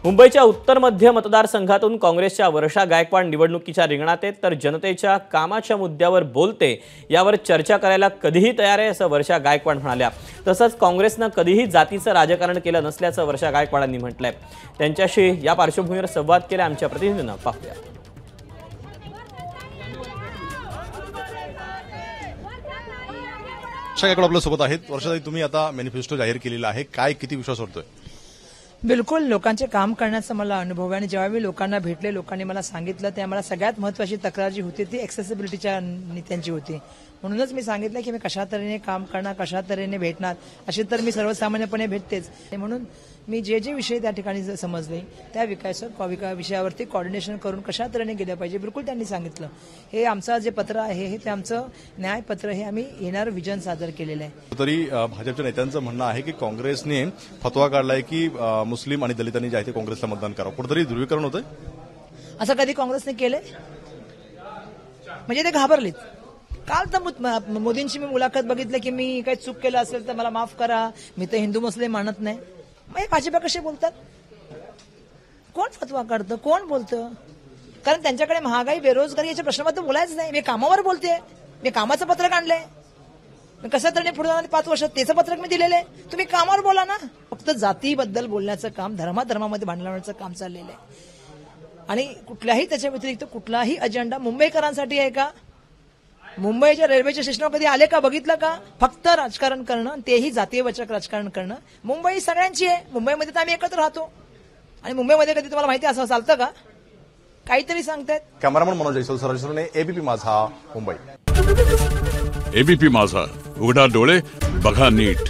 मुंबईच्या उत्तर मध्य मतदारसंघातून काँग्रेसच्या वर्षा गायकवाड निवडणुकीच्या रिंगणात आहेत, तर जनतेच्या कामाच्या मुद्द्यावर बोलते, यावर चर्चा करायला कधीही तयार आहे असं वर्षा गायकवाड म्हणाल्या। तसंच काँग्रेसनं कधीही जातीचं राजकारण केलं नसल्याचं वर्षा गायकवाडांनी म्हटलंय। त्यांच्याशी या पार्श्वभूमीवर संवाद केला आमच्या प्रतिनिधीनं, पाहूया। गायकवाड आपल्या सोबत आहेत। वर्षाताई, तुम्ही आता मॅनिफेस्टो जाहीर केलेला आहे, काय किती विश्वास वाटतोय? बिलकुल लोकांचे काम करण्याचा मला अनुभव आहे आणि जेव्हा मी लोकांना भेटले, लोकांनी मला सांगितलं, ते मला सगळ्यात महत्त्वाची तक्रार जी होती ती ॲक्सेसिबिलिटीच्या नेत्यांची होती। म्हणूनच मी सांगितलं की मी कशा तऱ्हेने काम करणार, कशा तऱ्हेने भेटणार, असे तर मी सर्वसामान्यपणे भेटतेच। म्हणून मी जे जे विषय त्या ठिकाणी समजले त्या विषयावरती कोऑर्डिनेशन करून कशा तऱ्हेने गेलं पाहिजे, बिलकुल त्यांनी सांगितलं। हे आमचं जे पत्र आहे हे ते आमचं न्यायपत्र, हे आम्ही येणारं विजन सादर केलेलं आहे। तरी भाजपच्या नेत्यांचं म्हणणं आहे की काँग्रेसने फतवा काढलाय की मुस्लिम आणि दलितांनी जे आहे ते काँग्रेसला मतदान करावं, कुठेतरी ध्रुवीकरण होतंय। असं कधी काँग्रेसने केलंय? म्हणजे ते घाबरलेत। काल तर मोदींची मी मुलाखत बघितली की मी काही चूक केलं असेल तर मला माफ करा, मी तर हिंदू मुस्लिम मानत नाही। मग भाजपा कसे बोलतात? कोण फतवा काढतं, कोण बोलतं? कारण त्यांच्याकडे महागाई, बेरोजगारी याच्या प्रश्नाबद्दल बोलायचं नाही। मी कामावर बोलते, मी कामाचं पत्रक आणलंय, कसं तरी पुढे 5 वर्षात त्याचं पत्रक मी दिलेलं आहे। तुम्ही कामावर बोला ना। फक्त जातीबद्दल बोलण्याचं काम, धर्माधर्मामध्ये भांडण लावण्याचं काम चाललेलं आहे आणि कुठल्याही त्याच्या व्यतिरिक्त कुठलाही अजेंडा मुंबईकरांसाठी आहे का? मुंबईच्या रेल्वेच्या स्टेशनवर कधी आले का, बघितलं का? फक्त राजकारण करणं, तेही जातीयवाचक राजकारण करणं। मुंबई सगळ्यांची आहे, मुंबईमध्ये तर आम्ही एकत्र राहतो आणि मुंबईमध्ये कधी तुम्हाला माहिती असं चालतं का? काहीतरी सांगतायत। कॅमेरामन मनोज जयस्वाल सरसरने, एबीपी माझा, मुंबई। एबीपी माझा, उघडा डोळे बघा नीट।